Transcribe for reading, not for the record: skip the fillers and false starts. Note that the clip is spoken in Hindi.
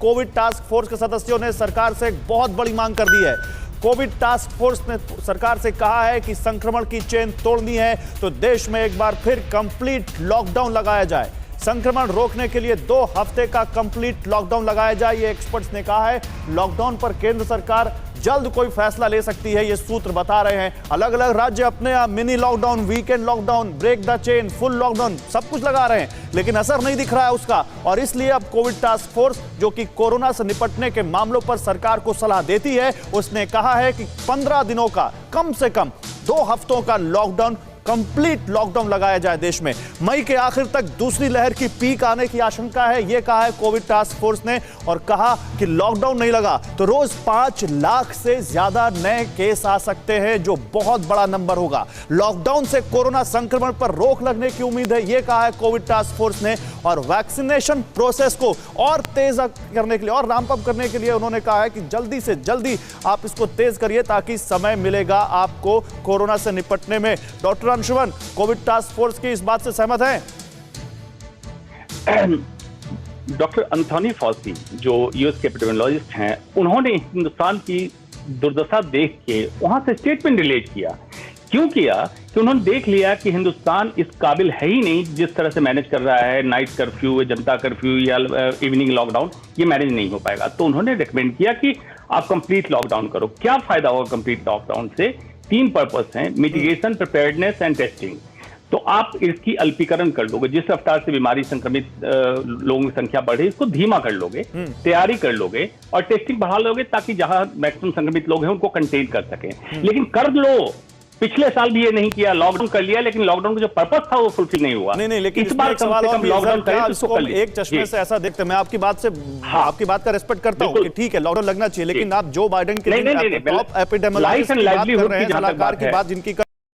कोविड टास्क फोर्स के सदस्यों ने सरकार से एक बहुत बड़ी मांग कर दी है। कोविड टास्क फोर्स ने सरकार से कहा है कि संक्रमण की चेन तोड़नी है तो देश में एक बार फिर कंप्लीट लॉकडाउन लगाया जाए। संक्रमण रोकने के लिए 2 हफ्ते का कंप्लीट लॉकडाउन लगाया जाए, ये एक्सपर्ट्स ने कहा है। लॉकडाउन पर केंद्र सरकार जल्द कोई फैसला ले सकती है, ये सूत्र बता रहे हैं। अलग अलग राज्य अपने यहाँ mini lockdown, weekend lockdown, break the chain, full lockdown सब कुछ लगा रहे हैं, लेकिन असर नहीं दिख रहा है उसका। और इसलिए अब कोविड टास्क फोर्स जो कि कोरोना से निपटने के मामलों पर सरकार को सलाह देती है, उसने कहा है कि 15 दिनों का, कम से कम 2 हफ्तों का लॉकडाउन, कंप्लीट लॉकडाउन लगाया जाए देश में। मई के आखिर तक दूसरी लहर की पीक आने की आशंका है, यह कहा है कोविड टास्क फोर्स ने। और कहा कि लॉकडाउन नहीं लगा तो रोज 5 लाख से ज्यादा नए केस आ सकते हैं, जो बहुत बड़ा नंबर होगा। लॉकडाउन से कोरोना संक्रमण पर रोक लगने की उम्मीद है, यह कहा है कोविड टास्क फोर्स ने। और वैक्सीनेशन प्रोसेस को और तेज करने के लिए और रैंप अप करने के लिए उन्होंने कहा है कि जल्दी से जल्दी आप इसको तेज करिए ताकि समय मिलेगा आपको कोरोना से निपटने में। Doctor Anshuman, Covid task force की इस बात से सहमत हैं? डॉक्टर एंथोनी फॉसी जो यूएस के एपिडेमियोलॉजिस्ट हैं, उन्होंने हिंदुस्तान की दुर्दशा देख के वहां से स्टेटमेंट रिलीज किया। क्यों किया? कि उन्होंने देख लिया कि हिंदुस्तान इस काबिल है ही नहीं, जिस तरह से मैनेज कर रहा है नाइट कर्फ्यू, जनता कर्फ्यू या इवनिंग लॉकडाउन, ये मैनेज नहीं हो पाएगा। तो उन्होंने रिकमेंड किया कि आप कंप्लीट लॉकडाउन करो। क्या फायदा होगा कंप्लीट लॉकडाउन से? 3 पर्पस हैं, मिटिगेशन, प्रिपेयर्डनेस एंड टेस्टिंग। तो आप इसकी अल्पीकरण कर लोगे, जिस रफ्तार से बीमारी संक्रमित लोगों की संख्या बढ़े, इसको धीमा कर लोगे, तैयारी कर लोगे और टेस्टिंग बढ़ा लोगे ताकि जहां मैक्सिमम संक्रमित लोग हैं उनको कंटेन कर सकें। लेकिन कर लो, पिछले साल भी ये नहीं किया, लॉकडाउन कर लिया, लेकिन लॉकडाउन का जो पर्पस था वो फुलफिल नहीं हुआ। नहीं, लेकिन इस बार सवाल और लॉकडाउन एक चश्मे से ऐसा देखते हैं। मैं आपकी बात से आपकी बात का रिस्पेक्ट करता हूं कि ठीक है लॉकडाउन लगना चाहिए, लेकिन आप जो बाइडेन के टॉप एपिडेमियोलॉजिस्ट की बात कर रहे हैं, सलाहकार की बात जिनकी